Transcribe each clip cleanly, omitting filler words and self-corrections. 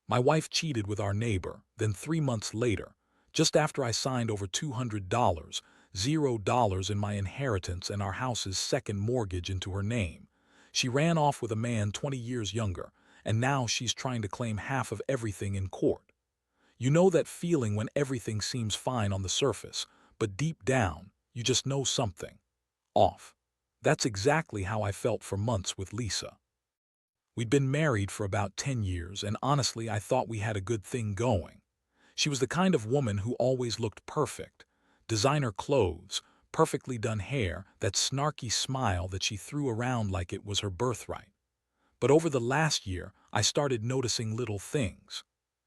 My wife cheated with our neighbor, then 3 months later, just after I signed over $200, $0 in my inheritance and our house's second mortgage into her name. She ran off with a man 20 years younger, and now she's trying to claim half of everything in court. You know that feeling when everything seems fine on the surface, but deep down, you just know something off. That's exactly how I felt for months with Lisa. We'd been married for about 10 years, and honestly, I thought we had a good thing going. She was the kind of woman who always looked perfect. Designer clothes, perfectly done hair, that snarky smile that she threw around like it was her birthright. But over the last year, I started noticing little things.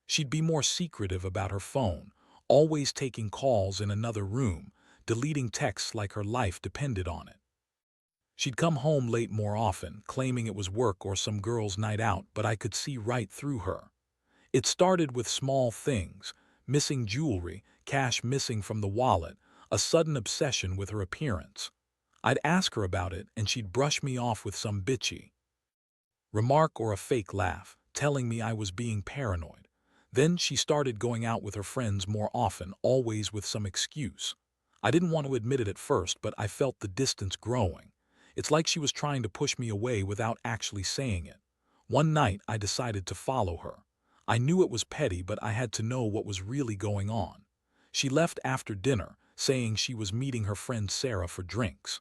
She'd be more secretive about her phone, always taking calls in another room, deleting texts like her life depended on it. She'd come home late more often, claiming it was work or some girl's night out, but I could see right through her. It started with small things: missing jewelry, cash missing from the wallet, a sudden obsession with her appearance. I'd ask her about it, and she'd brush me off with some bitchy remark or a fake laugh, telling me I was being paranoid. Then she started going out with her friends more often, always with some excuse. I didn't want to admit it at first, but I felt the distance growing. It's like she was trying to push me away without actually saying it. One night, I decided to follow her. I knew it was petty, but I had to know what was really going on. She left after dinner, saying she was meeting her friend Sarah for drinks.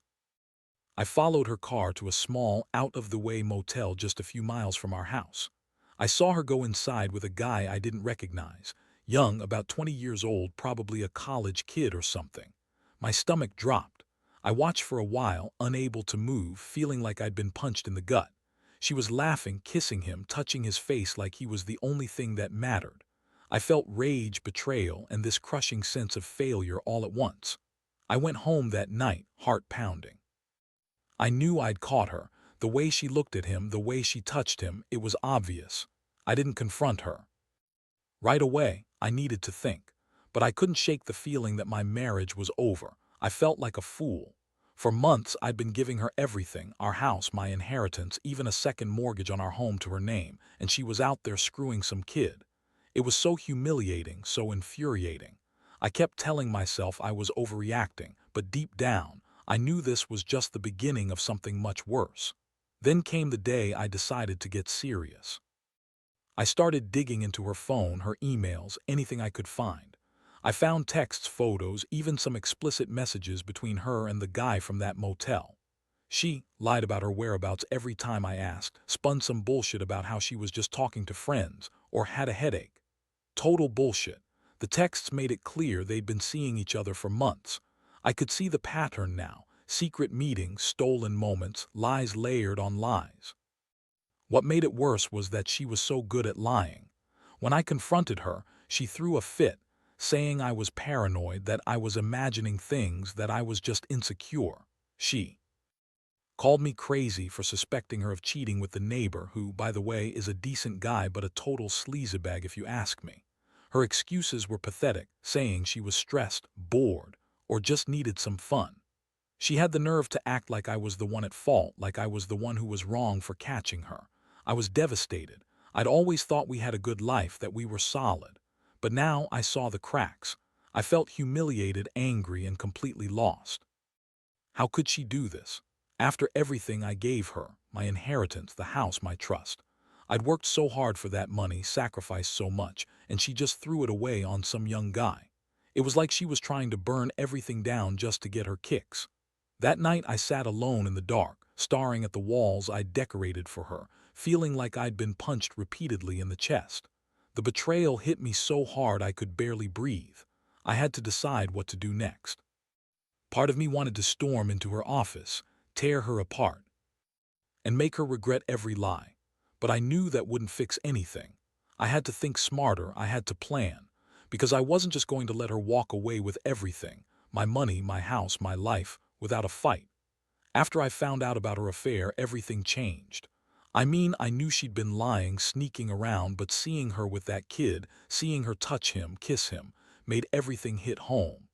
I followed her car to a small, out-of-the-way motel just a few miles from our house. I saw her go inside with a guy I didn't recognize, young, about 20 years old, probably a college kid or something. My stomach dropped. I watched for a while, unable to move, feeling like I'd been punched in the gut. She was laughing, kissing him, touching his face like he was the only thing that mattered. I felt rage, betrayal, and this crushing sense of failure all at once. I went home that night, heart pounding. I knew I'd caught her. The way she looked at him, the way she touched him, it was obvious. I didn't confront her. Right away, I needed to think. But I couldn't shake the feeling that my marriage was over. I felt like a fool. For months, I'd been giving her everything: our house, my inheritance, even a second mortgage on our home to her name, and she was out there screwing some kid. It was so humiliating, so infuriating. I kept telling myself I was overreacting, but deep down, I knew this was just the beginning of something much worse. Then came the day I decided to get serious. I started digging into her phone, her emails, anything I could find. I found texts, photos, even some explicit messages between her and the guy from that motel. She lied about her whereabouts every time I asked, spun some bullshit about how she was just talking to friends or had a headache. Total bullshit. The texts made it clear they'd been seeing each other for months. I could see the pattern now: secret meetings, stolen moments, lies layered on lies. What made it worse was that she was so good at lying. When I confronted her, she threw a fit, saying I was paranoid, that I was imagining things, that I was just insecure. She called me crazy for suspecting her of cheating with the neighbor, who, by the way, is a decent guy but a total sleazebag if you ask me. Her excuses were pathetic, saying she was stressed, bored, or just needed some fun. She had the nerve to act like I was the one at fault, like I was the one who was wrong for catching her. I was devastated. I'd always thought we had a good life, that we were solid. But now I saw the cracks. I felt humiliated, angry, and completely lost. How could she do this? After everything I gave her, my inheritance, the house, my trust. I'd worked so hard for that money, sacrificed so much, and she just threw it away on some young guy. It was like she was trying to burn everything down just to get her kicks. That night I sat alone in the dark, staring at the walls I'd decorated for her, feeling like I'd been punched repeatedly in the chest. The betrayal hit me so hard I could barely breathe. I had to decide what to do next. Part of me wanted to storm into her office, tear her apart, and make her regret every lie. But I knew that wouldn't fix anything. I had to think smarter, I had to plan, because I wasn't just going to let her walk away with everything: my money, my house, my life, without a fight. After I found out about her affair, everything changed. I mean, I knew she'd been lying, sneaking around, but seeing her with that kid, seeing her touch him, kiss him, made everything hit home.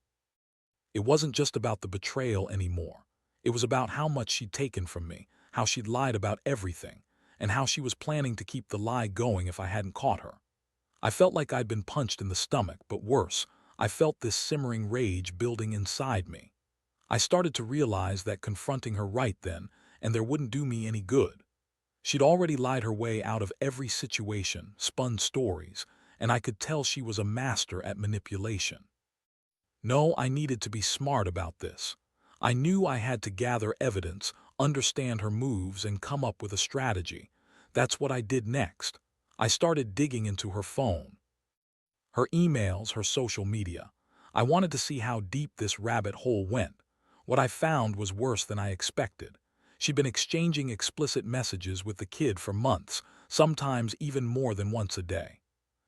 It wasn't just about the betrayal anymore. It was about how much she'd taken from me, how she'd lied about everything, and how she was planning to keep the lie going if I hadn't caught her. I felt like I'd been punched in the stomach, but worse, I felt this simmering rage building inside me. I started to realize that confronting her right then and there wouldn't do me any good. She'd already lied her way out of every situation, spun stories, and I could tell she was a master at manipulation. No, I needed to be smart about this. I knew I had to gather evidence, understand her moves, and come up with a strategy. That's what I did next. I started digging into her phone, her emails, her social media. I wanted to see how deep this rabbit hole went. What I found was worse than I expected. She'd been exchanging explicit messages with the kid for months, sometimes even more than once a day.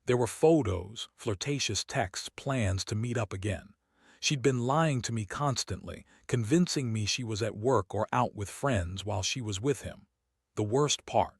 There were photos, flirtatious texts, plans to meet up again. She'd been lying to me constantly, convincing me she was at work or out with friends while she was with him. The worst part,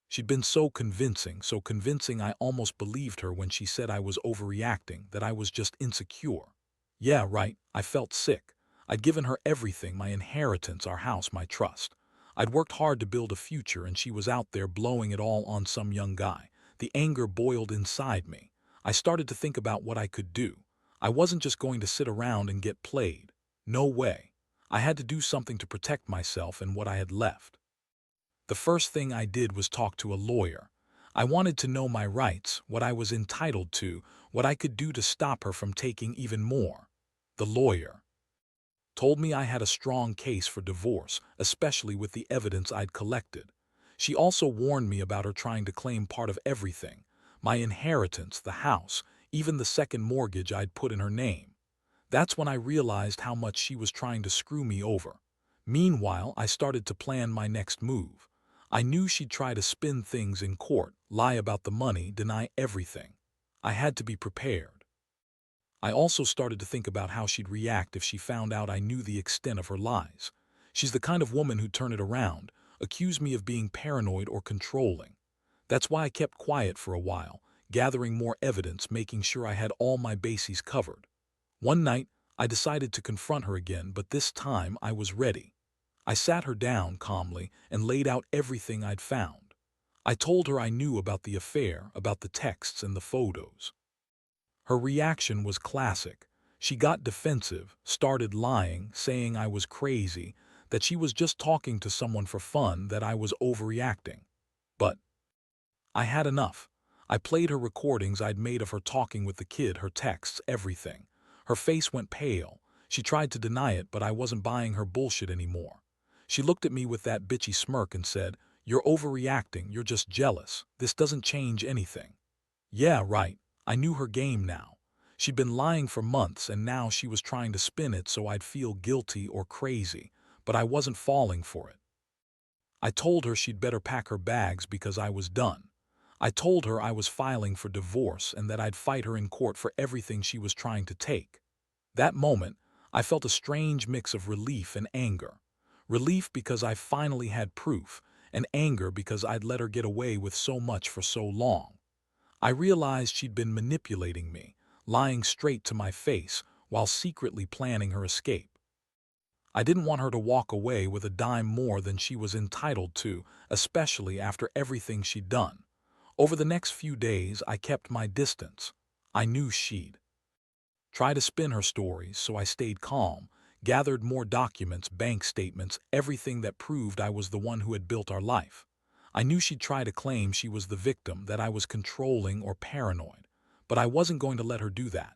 she'd been so convincing I almost believed her when she said I was overreacting, that I was just insecure. Yeah, right, I felt sick. I'd given her everything, my inheritance, our house, my trust. I'd worked hard to build a future, and she was out there blowing it all on some young guy. The anger boiled inside me. I started to think about what I could do. I wasn't just going to sit around and get played. No way. I had to do something to protect myself and what I had left. The first thing I did was talk to a lawyer. I wanted to know my rights, what I was entitled to, what I could do to stop her from taking even more. The lawyer told me I had a strong case for divorce, especially with the evidence I'd collected. She also warned me about her trying to claim part of everything, my inheritance, the house, even the second mortgage I'd put in her name. That's when I realized how much she was trying to screw me over. Meanwhile, I started to plan my next move. I knew she'd try to spin things in court, lie about the money, deny everything. I had to be prepared. I also started to think about how she'd react if she found out I knew the extent of her lies. She's the kind of woman who'd turn it around, accuse me of being paranoid or controlling. That's why I kept quiet for a while, gathering more evidence, making sure I had all my bases covered. One night, I decided to confront her again, but this time I was ready. I sat her down calmly and laid out everything I'd found. I told her I knew about the affair, about the texts and the photos. Her reaction was classic. She got defensive, started lying, saying I was crazy, that she was just talking to someone for fun, that I was overreacting. But I had enough. I played her recordings I'd made of her talking with the kid, her texts, everything. Her face went pale. She tried to deny it, but I wasn't buying her bullshit anymore. She looked at me with that bitchy smirk and said, "You're overreacting, you're just jealous. This doesn't change anything." Yeah, right. I knew her game now. She'd been lying for months, and now she was trying to spin it so I'd feel guilty or crazy, but I wasn't falling for it. I told her she'd better pack her bags because I was done. I told her I was filing for divorce and that I'd fight her in court for everything she was trying to take. That moment, I felt a strange mix of relief and anger. Relief because I finally had proof, and anger because I'd let her get away with so much for so long. I realized she'd been manipulating me, lying straight to my face while secretly planning her escape. I didn't want her to walk away with a dime more than she was entitled to, especially after everything she'd done. Over the next few days, I kept my distance. I knew she'd try to spin her stories, so I stayed calm, gathered more documents, bank statements, everything that proved I was the one who had built our life. I knew she'd try to claim she was the victim, that I was controlling or paranoid, but I wasn't going to let her do that.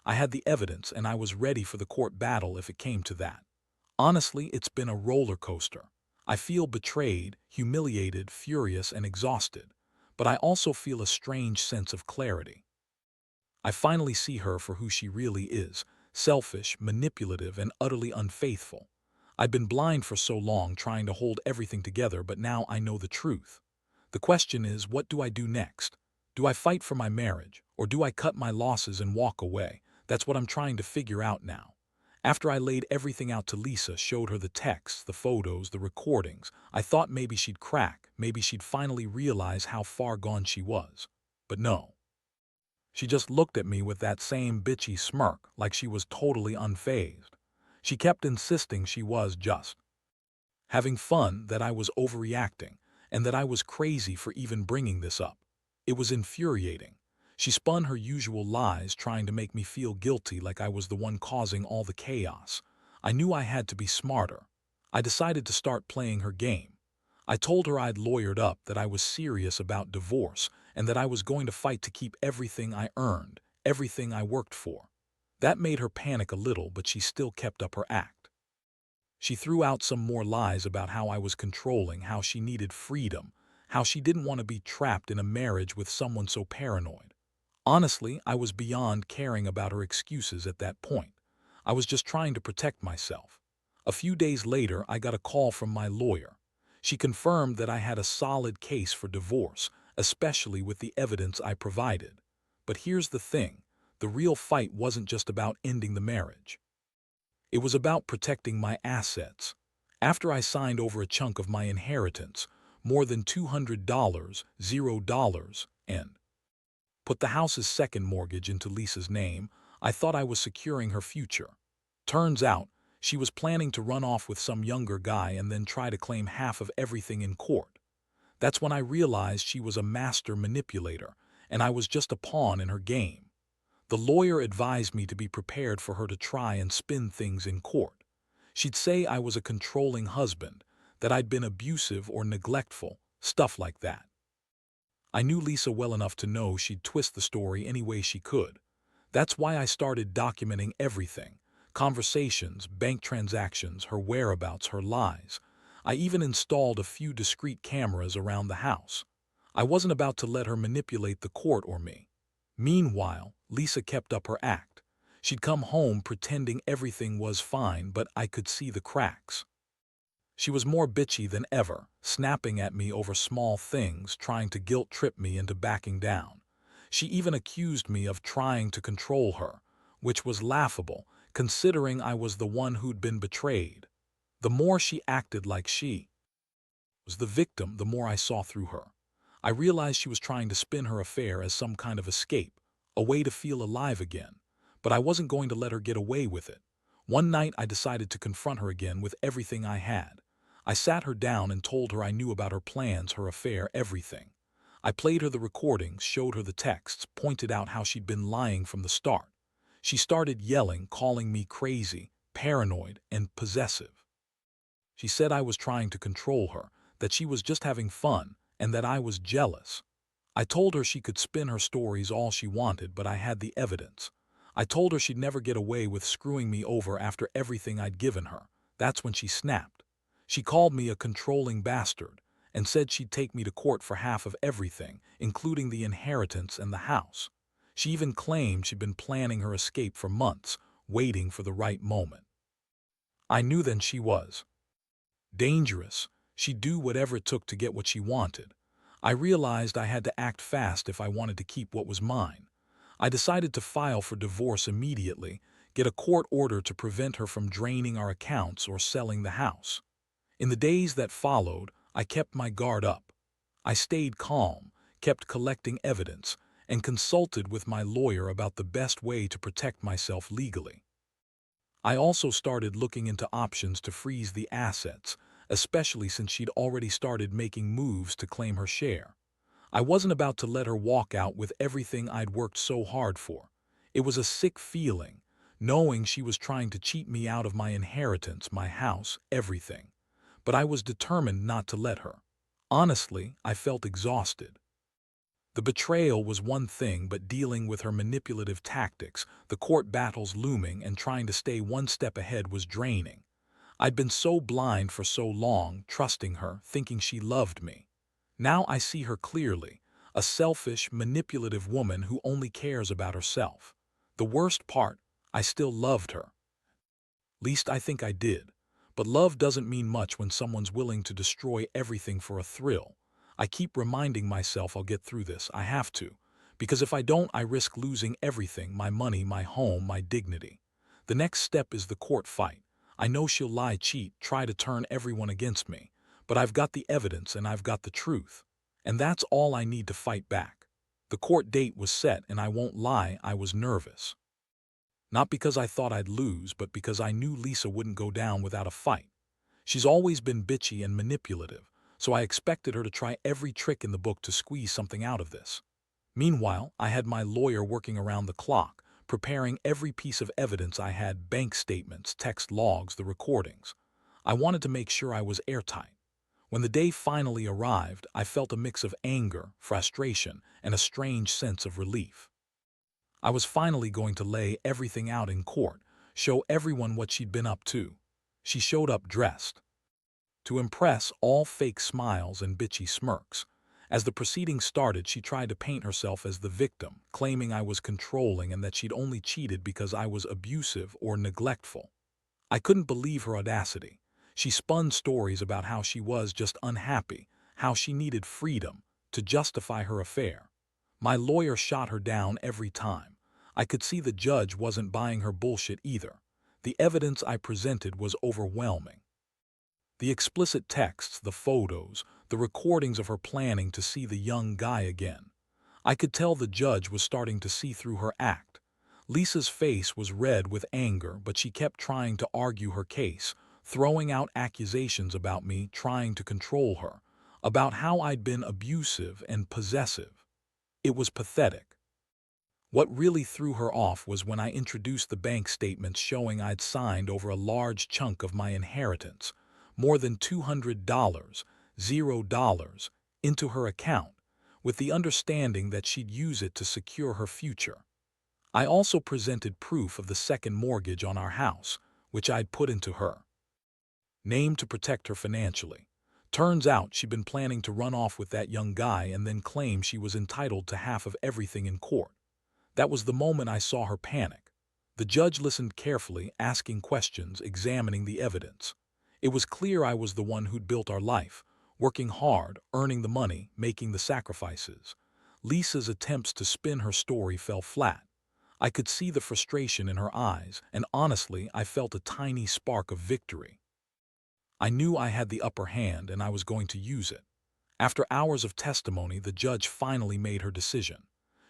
I had the evidence, and I was ready for the court battle if it came to that. Honestly, it's been a roller coaster. I feel betrayed, humiliated, furious, and exhausted, but I also feel a strange sense of clarity. I finally see her for who she really is, selfish, manipulative, and utterly unfaithful. I've been blind for so long trying to hold everything together, but now I know the truth. The question is, what do I do next? Do I fight for my marriage, or do I cut my losses and walk away? That's what I'm trying to figure out now. After I laid everything out to Lisa, showed her the texts, the photos, the recordings, I thought maybe she'd crack, maybe she'd finally realize how far gone she was. But no. She just looked at me with that same bitchy smirk, like she was totally unfazed. She kept insisting she was just having fun, that I was overreacting, and that I was crazy for even bringing this up. It was infuriating. She spun her usual lies, trying to make me feel guilty like I was the one causing all the chaos. I knew I had to be smarter. I decided to start playing her game. I told her I'd lawyered up, that I was serious about divorce, and that I was going to fight to keep everything I earned, everything I worked for. That made her panic a little, but she still kept up her act. She threw out some more lies about how I was controlling, how she needed freedom, how she didn't want to be trapped in a marriage with someone so paranoid. Honestly, I was beyond caring about her excuses at that point. I was just trying to protect myself. A few days later, I got a call from my lawyer. She confirmed that I had a solid case for divorce, especially with the evidence I provided. But here's the thing, the real fight wasn't just about ending the marriage. It was about protecting my assets. After I signed over a chunk of my inheritance, more than $200, $0, and put the house's second mortgage into Lisa's name, I thought I was securing her future. Turns out, she was planning to run off with some younger guy and then try to claim half of everything in court. That's when I realized she was a master manipulator, and I was just a pawn in her game. The lawyer advised me to be prepared for her to try and spin things in court. She'd say I was a controlling husband, that I'd been abusive or neglectful, stuff like that. I knew Lisa well enough to know she'd twist the story any way she could. That's why I started documenting everything: conversations, bank transactions, her whereabouts, her lies. I even installed a few discreet cameras around the house. I wasn't about to let her manipulate the court or me. Meanwhile, Lisa kept up her act. She'd come home pretending everything was fine, but I could see the cracks. She was more bitchy than ever, snapping at me over small things, trying to guilt-trip me into backing down. She even accused me of trying to control her, which was laughable, considering I was the one who'd been betrayed. The more she acted like she was the victim, the more I saw through her. I realized she was trying to spin her affair as some kind of escape, a way to feel alive again. But I wasn't going to let her get away with it. One night I decided to confront her again with everything I had. I sat her down and told her I knew about her plans, her affair, everything. I played her the recordings, showed her the texts, pointed out how she'd been lying from the start. She started yelling, calling me crazy, paranoid, and possessive. She said I was trying to control her, that she was just having fun, and that I was jealous. I told her she could spin her stories all she wanted, but I had the evidence. I told her she'd never get away with screwing me over after everything I'd given her. That's when she snapped. She called me a controlling bastard and said she'd take me to court for half of everything, including the inheritance and the house. She even claimed she'd been planning her escape for months, waiting for the right moment. I knew then she was dangerous. She'd do whatever it took to get what she wanted. I realized I had to act fast if I wanted to keep what was mine. I decided to file for divorce immediately, get a court order to prevent her from draining our accounts or selling the house. In the days that followed, I kept my guard up. I stayed calm, kept collecting evidence, and consulted with my lawyer about the best way to protect myself legally. I also started looking into options to freeze the assets, especially since she'd already started making moves to claim her share. I wasn't about to let her walk out with everything I'd worked so hard for. It was a sick feeling, knowing she was trying to cheat me out of my inheritance, my house, everything. But I was determined not to let her. Honestly, I felt exhausted. The betrayal was one thing, but dealing with her manipulative tactics, the court battles looming, and trying to stay one step ahead was draining. I'd been so blind for so long, trusting her, thinking she loved me. Now I see her clearly, a selfish, manipulative woman who only cares about herself. The worst part, I still loved her. Least I think I did. But love doesn't mean much when someone's willing to destroy everything for a thrill. I keep reminding myself I'll get through this, I have to. Because if I don't, I risk losing everything, my money, my home, my dignity. The next step is the court fight. I know she'll lie, cheat, try to turn everyone against me. But I've got the evidence and I've got the truth. And that's all I need to fight back. The court date was set, and I won't lie, I was nervous. Not because I thought I'd lose, but because I knew Lisa wouldn't go down without a fight. She's always been bitchy and manipulative, so I expected her to try every trick in the book to squeeze something out of this. Meanwhile, I had my lawyer working around the clock, preparing every piece of evidence I had: bank statements, text logs, the recordings. I wanted to make sure I was airtight. When the day finally arrived, I felt a mix of anger, frustration, and a strange sense of relief. I was finally going to lay everything out in court, show everyone what she'd been up to. She showed up dressed to impress, all fake smiles and bitchy smirks. As the proceedings started, she tried to paint herself as the victim, claiming I was controlling and that she'd only cheated because I was abusive or neglectful. I couldn't believe her audacity. She spun stories about how she was just unhappy, how she needed freedom, to justify her affair. My lawyer shot her down every time. I could see the judge wasn't buying her bullshit either. The evidence I presented was overwhelming. The explicit texts, the photos, the recordings of her planning to see the young guy again. I could tell the judge was starting to see through her act. Lisa's face was red with anger, but she kept trying to argue her case, throwing out accusations about me trying to control her, about how I'd been abusive and possessive. It was pathetic. What really threw her off was when I introduced the bank statements showing I'd signed over a large chunk of my inheritance, more than $200, $0, into her account, with the understanding that she'd use it to secure her future. I also presented proof of the second mortgage on our house, which I'd put into her name to protect her financially. Turns out she'd been planning to run off with that young guy and then claim she was entitled to half of everything in court. That was the moment I saw her panic. The judge listened carefully, asking questions, examining the evidence. It was clear I was the one who'd built our life, working hard, earning the money, making the sacrifices. Lisa's attempts to spin her story fell flat. I could see the frustration in her eyes, and honestly, I felt a tiny spark of victory. I knew I had the upper hand and I was going to use it. After hours of testimony, the judge finally made her decision.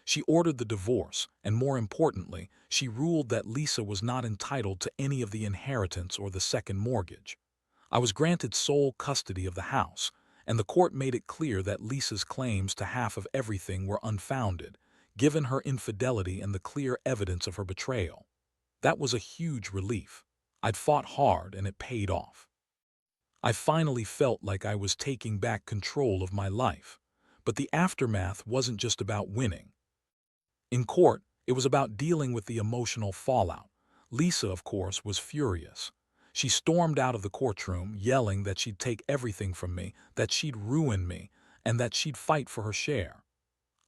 She ordered the divorce, and more importantly, she ruled that Lisa was not entitled to any of the inheritance or the second mortgage. I was granted sole custody of the house, and the court made it clear that Lisa's claims to half of everything were unfounded, given her infidelity and the clear evidence of her betrayal. That was a huge relief. I'd fought hard and it paid off. I finally felt like I was taking back control of my life. But the aftermath wasn't just about winning. In court, it was about dealing with the emotional fallout. Lisa, of course, was furious. She stormed out of the courtroom, yelling that she'd take everything from me, that she'd ruin me, and that she'd fight for her share.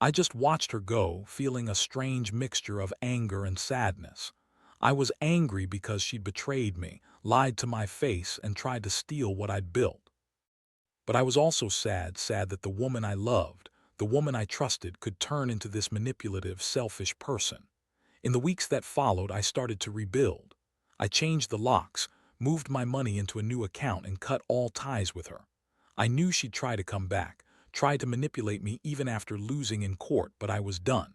I just watched her go, feeling a strange mixture of anger and sadness. I was angry because she'd betrayed me, lied to my face, and tried to steal what I'd built. But I was also sad that the woman I loved, the woman I trusted, could turn into this manipulative, selfish person. In the weeks that followed, I started to rebuild. I changed the locks, moved my money into a new account, and cut all ties with her. I knew she'd try to come back, try to manipulate me even after losing in court, but I was done.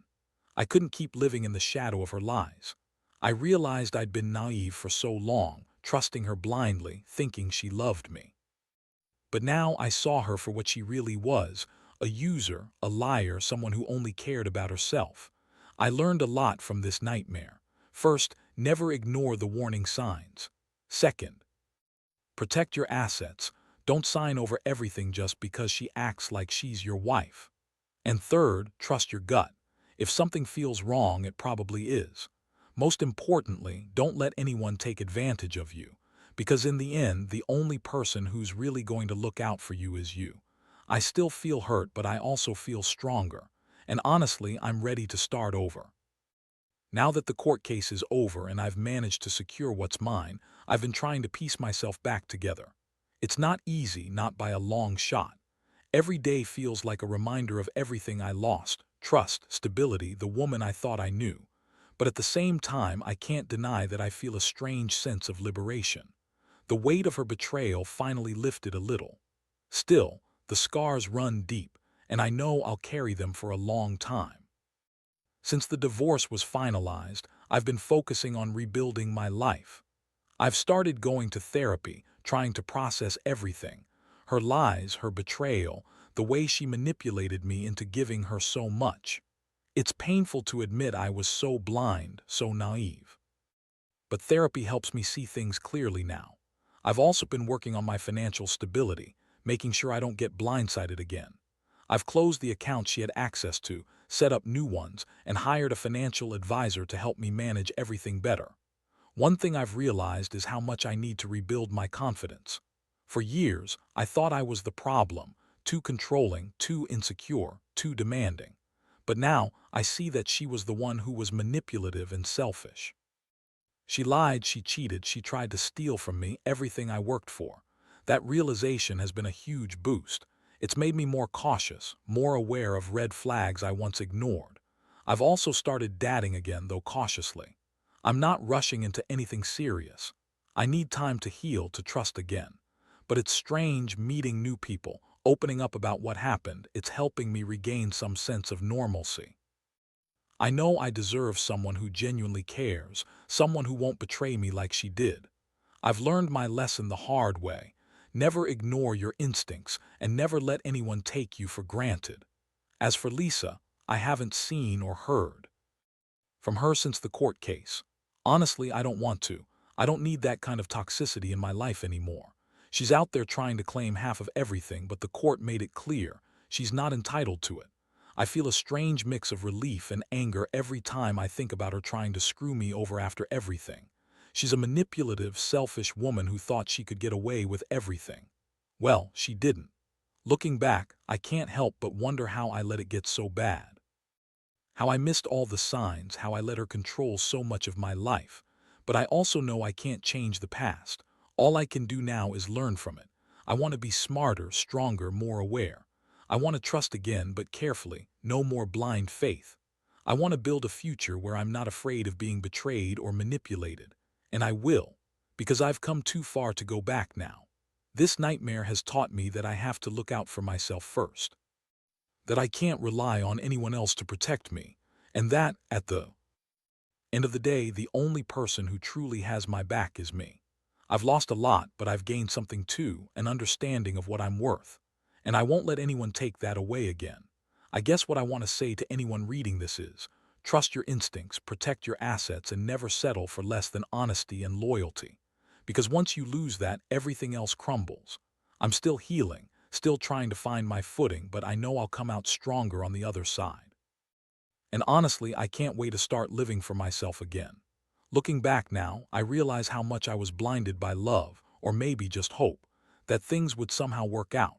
I couldn't keep living in the shadow of her lies. I realized I'd been naive for so long, trusting her blindly, thinking she loved me. But now I saw her for what she really was: a user, a liar, someone who only cared about herself. I learned a lot from this nightmare. First, never ignore the warning signs. Second, protect your assets. Don't sign over everything just because she acts like she's your wife. And third, trust your gut. If something feels wrong, it probably is. Most importantly, don't let anyone take advantage of you, because in the end, the only person who's really going to look out for you is you. I still feel hurt, but I also feel stronger. And honestly, I'm ready to start over. Now that the court case is over and I've managed to secure what's mine, I've been trying to piece myself back together. It's not easy, not by a long shot. Every day feels like a reminder of everything I lost: trust, stability, the woman I thought I knew. But at the same time, I can't deny that I feel a strange sense of liberation. The weight of her betrayal finally lifted a little. Still, the scars run deep, and I know I'll carry them for a long time. Since the divorce was finalized, I've been focusing on rebuilding my life. I've started going to therapy, trying to process everything: her lies, her betrayal, the way she manipulated me into giving her so much. It's painful to admit I was so blind, so naive. But therapy helps me see things clearly now. I've also been working on my financial stability, making sure I don't get blindsided again. I've closed the accounts she had access to, set up new ones, and hired a financial advisor to help me manage everything better. One thing I've realized is how much I need to rebuild my confidence. For years, I thought I was the problem, too controlling, too insecure, too demanding. But now, I see that she was the one who was manipulative and selfish. She lied, she cheated, she tried to steal from me everything I worked for. That realization has been a huge boost. It's made me more cautious, more aware of red flags I once ignored. I've also started dating again, though cautiously. I'm not rushing into anything serious. I need time to heal, to trust again. But it's strange meeting new people, opening up about what happened. It's helping me regain some sense of normalcy. I know I deserve someone who genuinely cares, someone who won't betray me like she did. I've learned my lesson the hard way. Never ignore your instincts and never let anyone take you for granted. As for Lisa, I haven't seen or heard from her since the court case. Honestly, I don't want to. I don't need that kind of toxicity in my life anymore. She's out there trying to claim half of everything, but the court made it clear she's not entitled to it. I feel a strange mix of relief and anger every time I think about her trying to screw me over after everything. She's a manipulative, selfish woman who thought she could get away with everything. Well, she didn't. Looking back, I can't help but wonder how I let it get so bad. How I missed all the signs, how I let her control so much of my life. But I also know I can't change the past. All I can do now is learn from it. I want to be smarter, stronger, more aware. I want to trust again, but carefully, no more blind faith. I want to build a future where I'm not afraid of being betrayed or manipulated. And I will, because I've come too far to go back now. This nightmare has taught me that I have to look out for myself first, that I can't rely on anyone else to protect me, and that, at the end of the day, the only person who truly has my back is me. I've lost a lot, but I've gained something too, an understanding of what I'm worth. And I won't let anyone take that away again. I guess what I want to say to anyone reading this is, trust your instincts, protect your assets, and never settle for less than honesty and loyalty. Because once you lose that, everything else crumbles. I'm still healing, still trying to find my footing, but I know I'll come out stronger on the other side. And honestly, I can't wait to start living for myself again. Looking back now, I realize how much I was blinded by love, or maybe just hope, that things would somehow work out.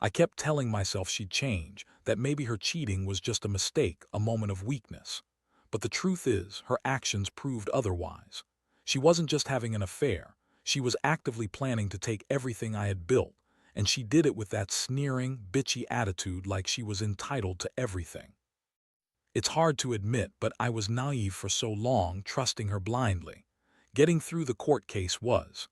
I kept telling myself she'd change, that maybe her cheating was just a mistake, a moment of weakness. But the truth is, her actions proved otherwise. She wasn't just having an affair, she was actively planning to take everything I had built, and she did it with that sneering, bitchy attitude like she was entitled to everything. It's hard to admit, but I was naive for so long, trusting her blindly. Getting through the court case was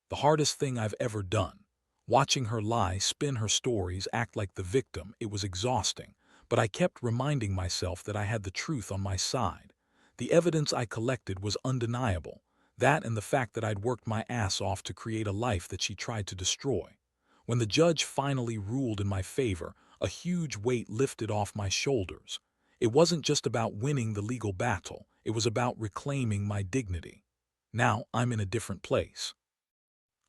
the hardest thing I've ever done. Watching her lie, spin her stories, act like the victim, it was exhausting, but I kept reminding myself that I had the truth on my side. The evidence I collected was undeniable, that and the fact that I'd worked my ass off to create a life that she tried to destroy. When the judge finally ruled in my favor, a huge weight lifted off my shoulders. It wasn't just about winning the legal battle, it was about reclaiming my dignity. Now I'm in a different place.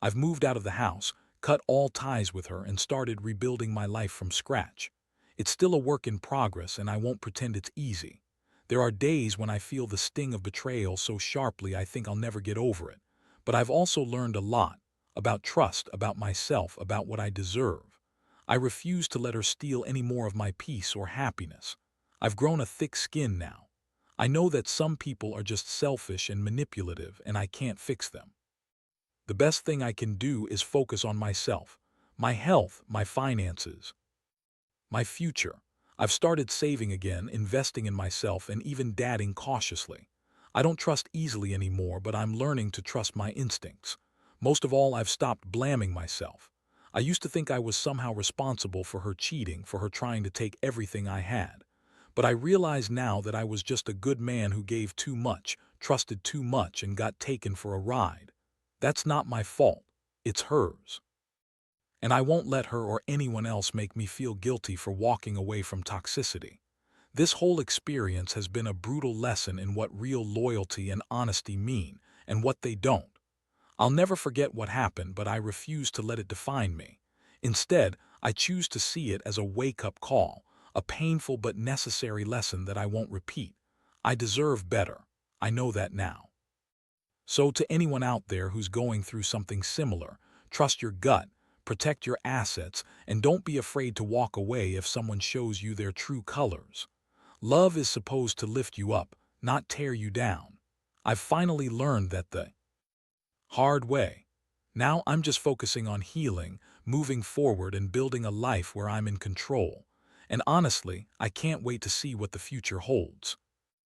I've moved out of the house, cut all ties with her, and started rebuilding my life from scratch. It's still a work in progress, and I won't pretend it's easy. There are days when I feel the sting of betrayal so sharply I think I'll never get over it. But I've also learned a lot about trust, about myself, about what I deserve. I refuse to let her steal any more of my peace or happiness. I've grown a thick skin now. I know that some people are just selfish and manipulative, and I can't fix them. The best thing I can do is focus on myself, my health, my finances, my future. I've started saving again, investing in myself, and even dating cautiously. I don't trust easily anymore, but I'm learning to trust my instincts. Most of all, I've stopped blaming myself. I used to think I was somehow responsible for her cheating, for her trying to take everything I had. But I realize now that I was just a good man who gave too much, trusted too much, and got taken for a ride. That's not my fault. It's hers. And I won't let her or anyone else make me feel guilty for walking away from toxicity. This whole experience has been a brutal lesson in what real loyalty and honesty mean and what they don't. I'll never forget what happened, but I refuse to let it define me. Instead, I choose to see it as a wake-up call, a painful but necessary lesson that I won't repeat. I deserve better. I know that now. So to anyone out there who's going through something similar, trust your gut, protect your assets, and don't be afraid to walk away if someone shows you their true colors. Love is supposed to lift you up, not tear you down. I've finally learned that the hard way. Now I'm just focusing on healing, moving forward, and building a life where I'm in control. And honestly, I can't wait to see what the future holds.